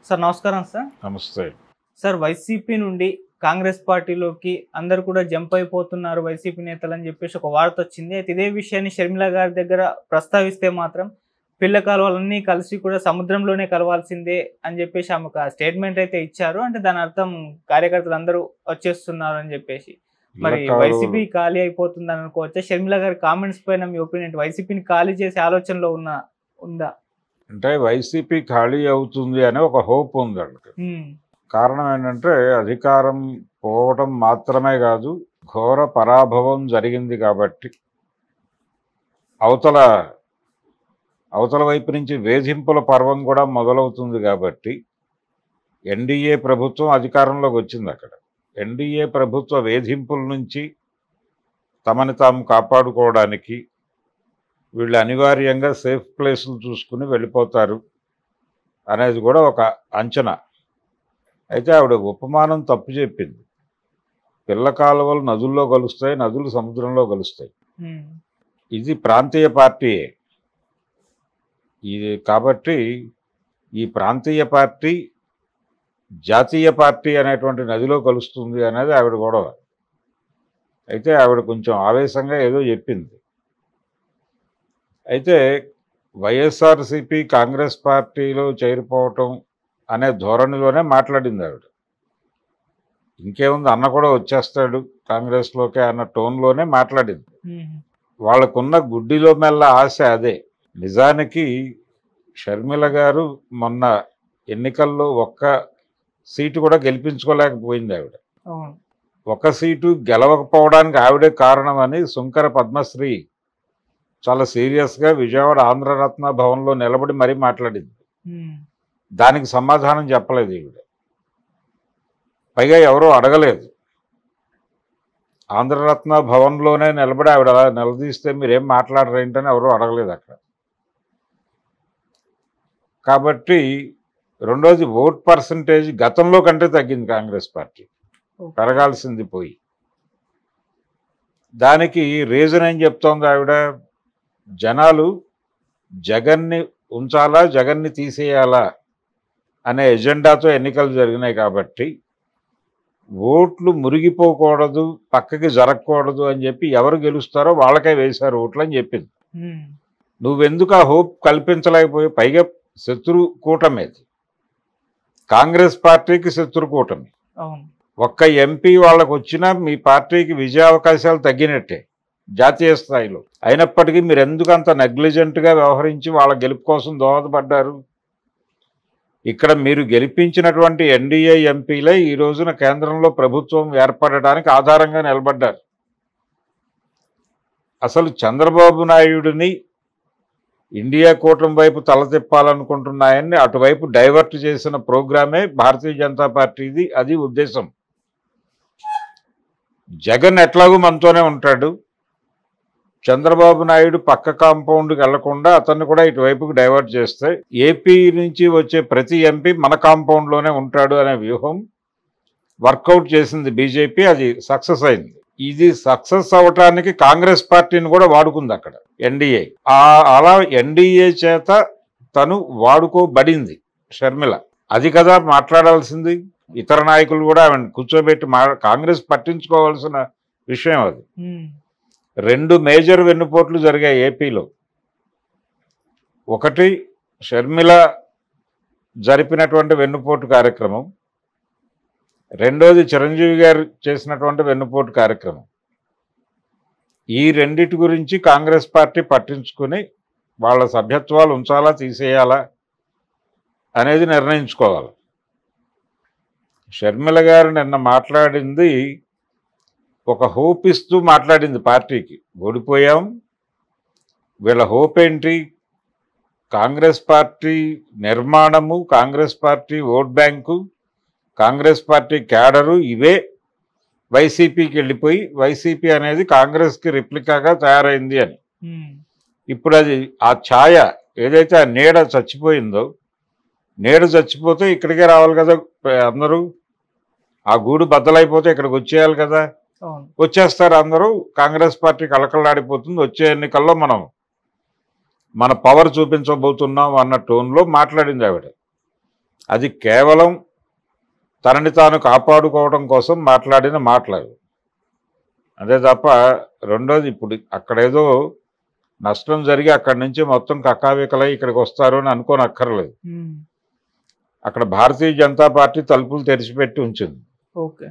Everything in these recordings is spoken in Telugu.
సార్ నమస్కారం సార్. నమస్తే. సార్ వైసీపీ నుండి కాంగ్రెస్ పార్టీలోకి అందరూ కూడా జంప్ అయిపోతున్నారు వైసీపీ నేతలు అని చెప్పేసి ఒక వార్త వచ్చింది. అయితే ఇదే విషయాన్ని షర్మిల గారి దగ్గర ప్రస్తావిస్తే మాత్రం పిల్ల కాలువలన్నీ కలిసి కూడా సముద్రంలోనే కలవాల్సిందే అని చెప్పేసి ఆమె ఒక స్టేట్మెంట్ అయితే ఇచ్చారు. అంటే దాని అర్థం కార్యకర్తలు అందరూ వచ్చేస్తున్నారు అని చెప్పేసి. మరి వైసీపీ ఖాళీ అయిపోతుందని అనుకోవచ్చా? షర్మిల గారి కామెంట్స్ పైన మీ ఒపీనియన్, వైసీపీని ఖాళీ చేసే ఆలోచనలో ఉందా? అంటే వైసీపీ ఖాళీ అవుతుంది అనే ఒక హోప్ ఉంది వాళ్ళకి. కారణం ఏంటంటే అధికారం పోవడం మాత్రమే కాదు, ఘోర పరాభవం జరిగింది కాబట్టి అవతల వైపు నుంచి వేధింపుల పర్వం కూడా మొదలవుతుంది కాబట్టి ఎన్డీఏ ప్రభుత్వం అధికారంలోకి వచ్చింది. అక్కడ ఎన్డీఏ ప్రభుత్వ వేధింపుల నుంచి తమని తాము కాపాడుకోవడానికి వీళ్ళు అనివార్యంగా సేఫ్ ప్లేసులు చూసుకుని వెళ్ళిపోతారు అనేది కూడా ఒక అంచనా. అయితే ఆవిడ ఉపమానం తప్పు చెప్పింది. పిల్ల కాలువలు నదుల్లో కలుస్తాయి, నదులు సముద్రంలో కలుస్తాయి. ఇది ప్రాంతీయ పార్టీయే. ఇది కాబట్టి ఈ ప్రాంతీయ పార్టీ జాతీయ పార్టీ అనేటువంటి నదిలో కలుస్తుంది అనేది ఆవిడ గొడవ. అయితే ఆవిడ కొంచెం ఆవేశంగా ఏదో చెప్పింది. అయితే వైఎస్ఆర్సీపీ కాంగ్రెస్ పార్టీలో చేరిపోవటం అనే ధోరణిలోనే మాట్లాడింది ఆవిడ. ఇంకేముంది, అన్న కూడా వచ్చేస్తాడు కాంగ్రెస్లోకే అన్న టోన్లోనే మాట్లాడింది. వాళ్ళకున్న గుడ్డిలో మెల్ల ఆశ అదే. నిజానికి షర్మిల గారు మొన్న ఎన్నికల్లో ఒక్క సీటు కూడా గెలిపించుకోలేకపోయింది ఆవిడ. ఒక సీటు గెలవకపోవడానికి ఆవిడే కారణమని శుంకర పద్మశ్రీ చాలా సీరియస్గా విజయవాడ ఆంధ్రరత్న భవన్లో నిలబడి మరీ మాట్లాడింది. దానికి సమాధానం చెప్పలేదు ఈవిడ. పైగా ఎవరో అడగలేదు. ఆంధ్రరత్న భవన్లోనే నిలబడి ఆవిడ అలా నిలదీస్తే మీరేం మాట్లాడరేంటని ఎవరో అడగలేదు అక్కడ. కాబట్టి రెండోది ఓట్ పర్సంటేజ్ గతంలో కంటే తగ్గింది కాంగ్రెస్ పార్టీ, పెరగాల్సింది పోయి. దానికి రీజన్ ఏం చెప్తోంది ఆవిడ? జనాలు జగన్ని ఉంచాలా, జగన్ని తీసేయాలా అనే ఎజెండాతో ఎన్నికలు జరిగినాయి కాబట్టి ఓట్లు మురిగిపోకూడదు, పక్కకి జరగకూడదు అని చెప్పి ఎవరు గెలుస్తారో వాళ్ళకే వేశారు ఓట్లు అని చెప్పింది. నువ్వెందుకు ఆ హోప్ కల్పించలేకపోయి? పైగా శత్రు కూటమి, కాంగ్రెస్ పార్టీకి శత్రు కూటమి. ఒక్క ఎంపీ వాళ్ళకు వచ్చినా మీ పార్టీకి విజయావకాశాలు తగ్గినట్టే జాతీయ స్థాయిలో. అయినప్పటికీ మీరు ఎందుకు అంత నెగ్లిజెంట్గా వ్యవహరించి వాళ్ళ గెలుపు కోసం దోహదపడ్డారు? ఇక్కడ మీరు గెలిపించినటువంటి ఎన్డీఏ ఎంపీలే ఈ రోజున కేంద్రంలో ప్రభుత్వం ఏర్పడడానికి ఆధారంగా నిలబడ్డారు. అసలు చంద్రబాబు నాయుడిని ఇండియా కూటమి వైపు తల తిప్పాలనుకుంటున్నాయని అటువైపు డైవర్ట్ చేసిన ప్రోగ్రామే భారతీయ జనతా పార్టీది. అది ఉద్దేశం. జగన్ ఎట్లాగూ మనతోనే ఉంటాడు, చంద్రబాబు నాయుడు పక్క కాంపౌండ్కి వెళ్లకుండా అతన్ని కూడా ఇటువైపుకి డైవర్ట్ చేస్తే ఏపీ నుంచి వచ్చే ప్రతి ఎంపీ మన కాంపౌండ్లోనే ఉంటాడు అనే వ్యూహం వర్కౌట్ చేసింది బీజేపీ. అది సక్సెస్ అయింది. ఇది సక్సెస్ అవటానికి కాంగ్రెస్ పార్టీని కూడా వాడుకుంది అక్కడ ఎన్డీఏ. అలా ఎన్డీఏ చేత తను వాడుకోబడింది షర్మిల. అది కదా మాట్లాడాల్సింది. ఇతర నాయకులు కూడా ఆమెను కూర్చోబెట్టి కాంగ్రెస్ పట్టించుకోవాల్సిన విషయం అది. 2 మేజర్ వెన్నుపోట్లు జరిగాయి ఏపీలో. ఒకటి షర్మిల జరిపినటువంటి వెన్నుపోటు కార్యక్రమం, రెండోది చిరంజీవి గారు చేసినటువంటి వెన్నుపోటు కార్యక్రమం. ఈ రెండిటి గురించి కాంగ్రెస్ పార్టీ పట్టించుకుని వాళ్ళ సభ్యత్వాలు ఉంచాలా తీసేయాలా అనేది నిర్ణయించుకోవాలి. షర్మిల గారు నిన్న మాట్లాడింది ఒక హోప్ ఇస్తూ మాట్లాడింది పార్టీకి. ఓడిపోయాం, వీళ్ళ హోప్ ఏంటి? కాంగ్రెస్ పార్టీ నిర్మాణము, Congress party vote bank, Congress party cadre ఇవే వైసీపీకి వెళ్ళిపోయి వైసీపీ అనేది కాంగ్రెస్కి రిప్లికాగా తయారైంది అని. ఇప్పుడు అది ఆ ఛాయ ఏదైతే ఆ నీడ చచ్చిపోయిందో, నీడ చచ్చిపోతే ఇక్కడికే రావాలి కదా అందరూ. ఆ గూడు బద్దలైపోతే ఇక్కడికి వచ్చేయాలి కదా. వచ్చేస్తారు అందరూ. కాంగ్రెస్ పార్టీ కలకలాడిపోతుంది. వచ్చే ఎన్నికల్లో మనం మన పవర్ చూపించబోతున్నాం అన్న టోన్లో మాట్లాడింది ఆవిడ. అది కేవలం తనని తాను కాపాడుకోవడం కోసం మాట్లాడిన మాటలు. అదే తప్ప రెండోది ఇప్పుడు అక్కడేదో నష్టం జరిగి అక్కడి నుంచి మొత్తం కక్కావికలై ఇక్కడికి వస్తారు అని అనుకోనక్కర్లేదు. అక్కడ భారతీయ జనతా పార్టీ తలుపులు తెరిచిపెట్టి ఉంచింది. ఓకే.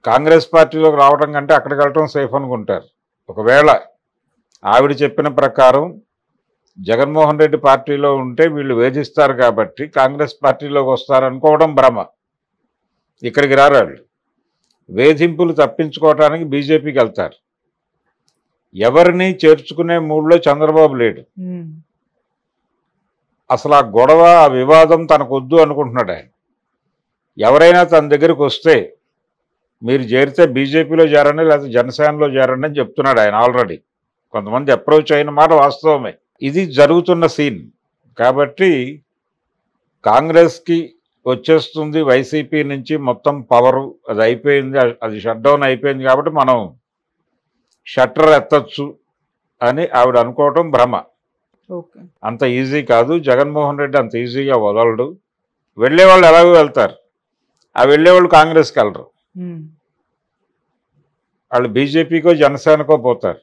కాంగ్రెస్ పార్టీలోకి రావడం కంటే అక్కడికి వెళ్ళటం సేఫ్ అనుకుంటారు. ఒకవేళ ఆవిడ చెప్పిన ప్రకారం జగన్మోహన్ రెడ్డి పార్టీలో ఉంటే వీళ్ళు వేధిస్తారు కాబట్టి కాంగ్రెస్ పార్టీలోకి వస్తారనుకోవడం భ్రమ. ఇక్కడికి రారాళ్ళు. వేధింపులు తప్పించుకోవటానికి బీజేపీకి వెళ్తారు. ఎవరిని చేర్చుకునే మూడ్లో చంద్రబాబు లేడు. అసలు ఆ గొడవ, ఆ వివాదం తనకు వద్దు అనుకుంటున్నాడు ఆయన. ఎవరైనా తన దగ్గరికి వస్తే మీరు చేరితే బీజేపీలో చేరండి, లేకపోతే జనసేనలో చేరండి అని చెప్తున్నాడు ఆయన ఆల్రెడీ. కొంతమంది అప్రోచ్ అయిన మాట వాస్తవమే. ఇది జరుగుతున్న సీన్ కాబట్టి కాంగ్రెస్కి వచ్చేస్తుంది వైసీపీ నుంచి మొత్తం పవరు. అది అయిపోయింది, అది షట్ డౌన్ అయిపోయింది కాబట్టి మనం షట్టర్ ఎత్తచ్చు అని ఆవిడ అనుకోవటం భ్రమ. అంత ఈజీ కాదు. జగన్మోహన్ రెడ్డి అంత ఈజీగా వదలడు. వెళ్ళేవాళ్ళు ఎలాగో వెళ్తారు. ఆ వెళ్ళేవాళ్ళు కాంగ్రెస్కి వెళ్ళరు. వాళ్ళు బీజేపీకో జనసేనకో పోతారు.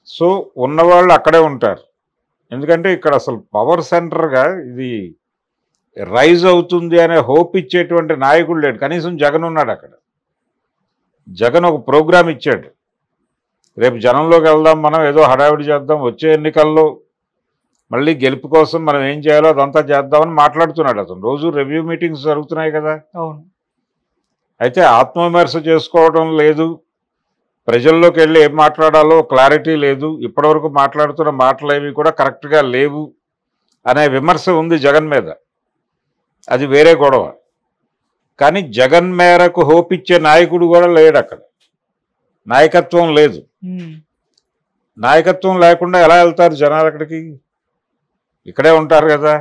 సో ఉన్నవాళ్ళు అక్కడే ఉంటారు. ఎందుకంటే ఇక్కడ అసలు పవర్ సెంటర్గా ఇది రైజ్ అవుతుంది అనే హోప్ ఇచ్చేటువంటి నాయకుడు లేడు. కనీసం జగన్ ఉన్నాడు అక్కడ. జగన్ ఒక ప్రోగ్రాం ఇచ్చాడు. రేపు జనంలోకి వెళ్దాం, మనం ఏదో హడావిడి చేద్దాం, వచ్చే ఎన్నికల్లో మళ్ళీ గెలుపు కోసం మనం ఏం చేయాలో అదంతా చేద్దామని మాట్లాడుతున్నాడు. అతను రోజు రివ్యూ మీటింగ్స్ జరుగుతున్నాయి కదా. అయితే ఆత్మవిమర్శ చేసుకోవడం లేదు, ప్రజల్లోకి వెళ్ళి ఏం మాట్లాడాలో క్లారిటీ లేదు, ఇప్పటివరకు మాట్లాడుతున్న మాటలు ఏవి కూడా కరెక్ట్గా లేవు అనే విమర్శ ఉంది జగన్ మీద. అది వేరే గొడవ. కానీ జగన్ మేరకు హోప్ ఇచ్చే నాయకుడు కూడా లేడు అక్కడ. నాయకత్వం లేదు. నాయకత్వం లేకుండా ఎలా వెళ్తారు జనాలు అక్కడికి? ఇక్కడే ఉంటారు కదా.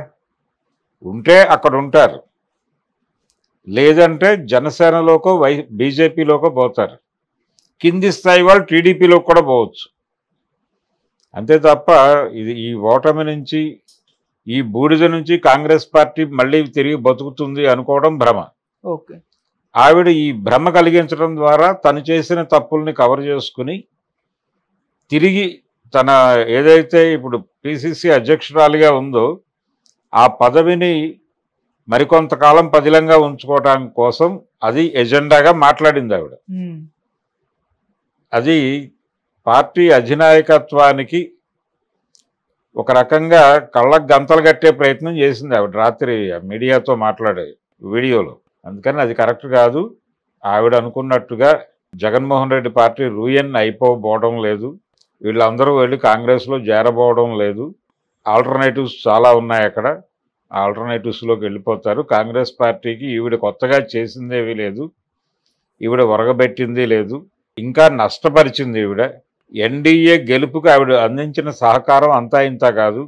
ఉంటే అక్కడ ఉంటారు, లేదంటే జనసేనలోకో బీజేపీలోకో పోతారు. కింది స్థాయి వాళ్ళు టీడీపీలోకి కూడా పోవచ్చు. అంతే తప్ప ఇది ఈ ఓటమి నుంచి, ఈ బూడిద నుంచి కాంగ్రెస్ పార్టీ మళ్ళీ తిరిగి బతుకుతుంది అనుకోవడం భ్రమ. ఆవిడ ఈ భ్రమ కలిగించడం ద్వారా తను చేసిన తప్పుల్ని కవర్ చేసుకుని తిరిగి తన ఏదైతే ఇప్పుడు పిసిసి అధ్యక్షురాలిగా ఉందో ఆ పదవిని మరికొంతకాలం పదిలంగా ఉంచుకోవడం కోసం అది ఎజెండాగా మాట్లాడింది ఆవిడ. అది పార్టీ అధినాయకత్వానికి ఒక రకంగా కళ్ళకు గంతలు కట్టే ప్రయత్నం చేసింది ఆవిడ రాత్రి మీడియాతో మాట్లాడే వీడియోలో. అందుకని అది కరెక్ట్ కాదు. ఆవిడ అనుకున్నట్టుగా జగన్మోహన్ రెడ్డి పార్టీ రూయన్ అయిపోవడం లేదు, వీళ్ళందరూ వెళ్ళి కాంగ్రెస్లో చేరబోవడం లేదు. ఆల్టర్నేటివ్స్ చాలా ఉన్నాయి అక్కడ. ఆల్టర్నేటివ్స్లోకి వెళ్ళిపోతారు. కాంగ్రెస్ పార్టీకి ఈవిడ కొత్తగా చేసిందేమీ లేదు, ఈవిడ ఒరగబెట్టింది లేదు, ఇంకా నష్టపరిచింది ఈవిడ. ఎన్డీఏ గెలుపుకు ఆవిడ అందించిన సహకారం అంతా ఇంత కాదు.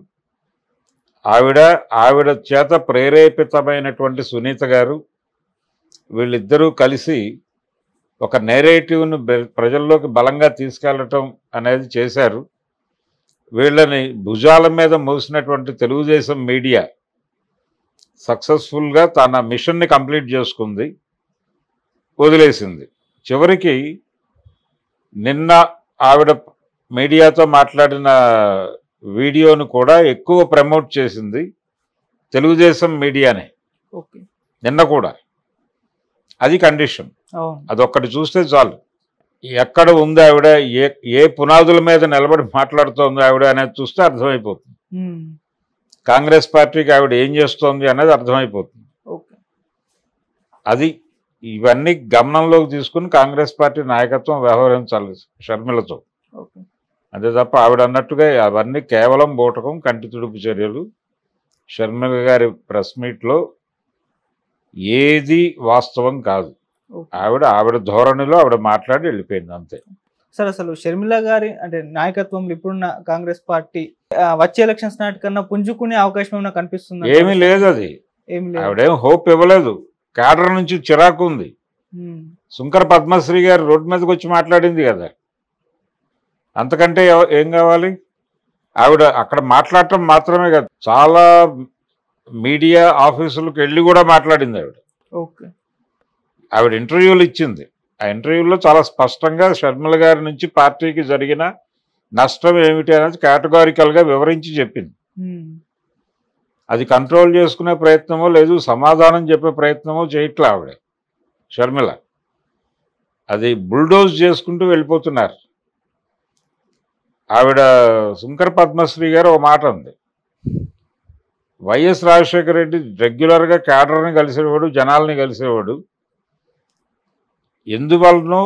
ఆవిడ చేత ప్రేరేపితమైనటువంటి సునీత గారు వీళ్ళిద్దరూ కలిసి ఒక నేరేటివ్ను ప్రజల్లోకి బలంగా తీసుకెళ్ళటం అనేది చేశారు. వీళ్ళని భుజాల మీద మోసినటువంటి తెలుగుదేశం మీడియా సక్సెస్ఫుల్గా తన మిషన్ని కంప్లీట్ చేసుకుంది, వదిలేసింది. చివరికి నిన్న ఆవిడ మీడియాతో మాట్లాడిన వీడియోను కూడా ఎక్కువ ప్రమోట్ చేసింది తెలుగుదేశం మీడియానే నిన్న కూడా. అది కండిషన్. అదొక్కటి చూస్తే చాలు. ఎక్కడ ఉంది ఆవిడ, ఏ పునాదుల మీద నిలబడి మాట్లాడుతోంది ఆవిడ అనేది చూస్తే అర్థమైపోతుంది. కాంగ్రెస్ పార్టీకి ఆవిడ ఏం చేస్తోంది అనేది అర్థమైపోతుంది. అది ఇవన్నీ గమనంలోకి తీసుకుని కాంగ్రెస్ పార్టీ నాయకత్వం వ్యవహరించాలి షర్మిలతో. అదే తప్ప ఆవిడ అన్నట్టుగా అవన్నీ కేవలం బూటకం, కంటి తుడుపు చర్యలు. షర్మిల గారి ప్రెస్ మీట్లో ఏది వాస్తవం కాదు. ఆవిడ ధోరణిలో ఆవిడ మాట్లాడి వెళ్ళిపోయింది అంతే. సార్, అసలు షర్మిల గారి అంటే నాయకత్వంలో ఇప్పుడున్న కాంగ్రెస్ పార్టీ వచ్చే ఎలక్షన్స్ నాటికన్నా పుంజుకునే అవకాశం ఏమైనా కనిపిస్తుంది? ఏమీ లేదు. అది ఆవిడేం హోప్ ఇవ్వలేదు. క్యాడర్ నుంచి చిరాకు ఉంది. శంకర పద్మశ్రీ గారు రోడ్డు మీదకి వచ్చి మాట్లాడింది కదా, అంతకంటే ఏం కావాలి? ఆవిడ అక్కడ మాట్లాడటం మాత్రమే కాదు, చాలా మీడియా ఆఫీసులకు వెళ్ళి కూడా మాట్లాడింది ఆవిడ. ఓకే. ఆవిడ ఇంటర్వ్యూలు ఇచ్చింది. ఆ ఇంటర్వ్యూలో చాలా స్పష్టంగా షర్మిల గారి నుంచి పార్టీకి జరిగిన నష్టం ఏమిటి అనేది కేటగారికల్గా వివరించి చెప్పింది. అది కంట్రోల్ చేసుకునే ప్రయత్నమో లేదు సమాధానం చెప్పే ప్రయత్నమో చేయట్లే ఆవిడ షర్మిల. అది బుల్డోజ్ చేసుకుంటూ వెళ్ళిపోతున్నారు. ఆవిడ శంకర పద్మశ్రీ గారు ఒక మాట ఉంది, వైఎస్ రాజశేఖర రెడ్డి రెగ్యులర్గా క్యాడర్ని కలిసేవాడు, జనాల్ని కలిసేవాడు. ఎందువలనో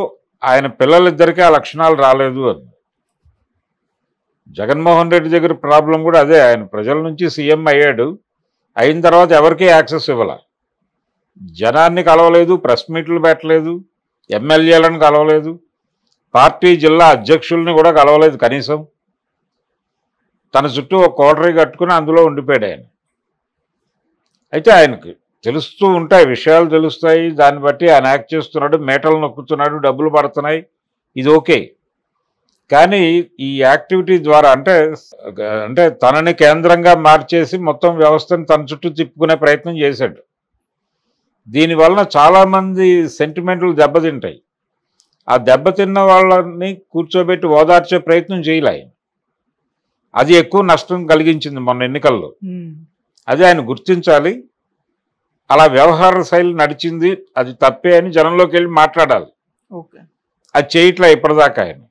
ఆయన పిల్లలిద్దరికీ ఆ లక్షణాలు రాలేదు అని. జగన్మోహన్ రెడ్డి దగ్గర ప్రాబ్లం కూడా అదే. ఆయన ప్రజల నుంచి సీఎం అయ్యాడు, అయిన తర్వాత ఎవరికీ యాక్సెస్ ఇవ్వాల, జనాన్ని కలవలేదు, ప్రెస్ మీట్లు పెట్టలేదు, ఎమ్మెల్యేలను కలవలేదు, పార్టీ జిల్లా అధ్యక్షుల్ని కూడా కలవలేదు కనీసం. తన చుట్టూ ఒక కోటరీ కట్టుకుని అందులో ఉండిపోయాడు ఆయన. అయితే ఆయనకి తెలుస్తూ ఉంటాయి, విషయాలు తెలుస్తాయి, దాన్ని బట్టి ఆయన యాక్ట్ చేస్తున్నాడు, మేటలు నొక్కుతున్నాడు, డబ్బులు పడుతున్నాయి, ఇది ఓకే. కానీ ఈ యాక్టివిటీ ద్వారా అంటే తనని కేంద్రంగా మార్చేసి మొత్తం వ్యవస్థను తన చుట్టూ తిప్పుకునే ప్రయత్నం చేశాడు. దీనివలన చాలామంది సెంటిమెంట్లు దెబ్బతింటాయి. ఆ దెబ్బతిన్న వాళ్ళని కూర్చోబెట్టి ఓదార్చే ప్రయత్నం చేయలే ఆయన. అది ఎక్కువ నష్టం కలిగించింది మొన్న ఎన్నికల్లో. అది ఆయన గుర్తించాలి. అలా వ్యవహార శైలి నడిచింది, అది తప్పే అని జనంలోకి వెళ్ళి మాట్లాడాలి. అది చేయట్లే ఇప్పటిదాకా ఆయన.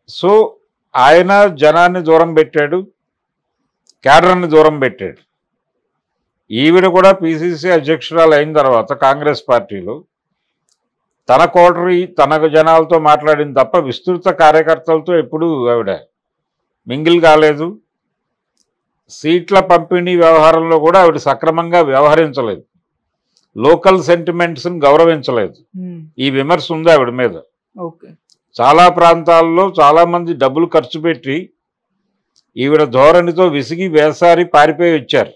సో ఆయన జనాన్ని దూరం పెట్టాడు, క్యాడర్ని దూరం పెట్టాడు. ఈవిడ కూడా పిసిసి అధ్యక్షురాలు అయిన తర్వాత కాంగ్రెస్ పార్టీలో తన కోటరీ తన జనాలతో మాట్లాడింది తప్ప విస్తృత కార్యకర్తలతో ఎప్పుడూ ఆవిడ మింగిల్ కాలేదు. సీట్ల పంపిణీ వ్యవహారంలో కూడా ఆవిడ సక్రమంగా వ్యవహరించలేదు, లోకల్ సెంటిమెంట్స్ని గౌరవించలేదు. ఈ విమర్శ ఉంది ఆవిడ మీద. చాలా ప్రాంతాల్లో చాలామంది డబ్బులు ఖర్చు పెట్టి ఈవిడ ధోరణితో విసిగి వేసారి పారిపోయి వచ్చారు.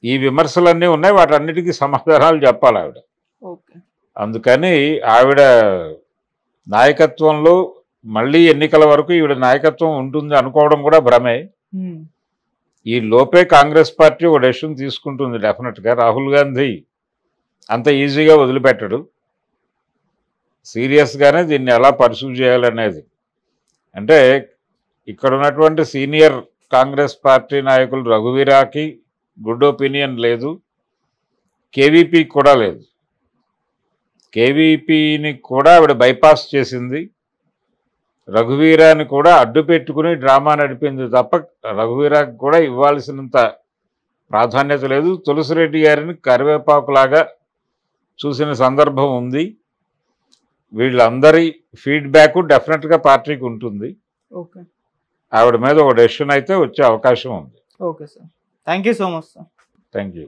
ఈ విమర్శలన్నీ ఉన్నాయి, వాటన్నిటికీ సమాధానాలు చెప్పాలి ఆవిడ. అందుకని ఆవిడ నాయకత్వంలో మళ్ళీ ఎన్నికల వరకు ఈవిడ నాయకత్వం ఉంటుంది అనుకోవడం కూడా భ్రమే. ఈ లోపే కాంగ్రెస్ పార్టీ ఒక డెసిషన్ తీసుకుంటుంది డెఫినెట్గా. రాహుల్ గాంధీ అంత ఈజీగా వదిలిపెట్టడు, సీరియస్గానే దీన్ని ఎలా పర్సూ చేయాలనేది. అంటే ఇక్కడ ఉన్నటువంటి సీనియర్ కాంగ్రెస్ పార్టీ నాయకులు రఘువీరాకి గుడ్ ఒపీనియన్ లేదు, కేవీపీకి కూడా లేదు. కేవీపీని కూడా ఆవిడ బైపాస్ చేసింది, రఘువీరాని కూడా అడ్డు పెట్టుకుని డ్రామా నడిపింది తప్ప రఘువీరాకి కూడా ఇవ్వాల్సినంత ప్రాధాన్యత లేదు. తులసిరెడ్డి గారిని కరివేపాకులాగా చూసిన సందర్భం ఉంది. వీళ్ళందరి ఫీడ్బ్యాక్ డెఫినెట్గా పార్టీకి ఉంటుంది. ఆవిడ మీద ఒక డెసిషన్ అయితే వచ్చే అవకాశం ఉంది. Okay sir, thank you so much sir. Thank you.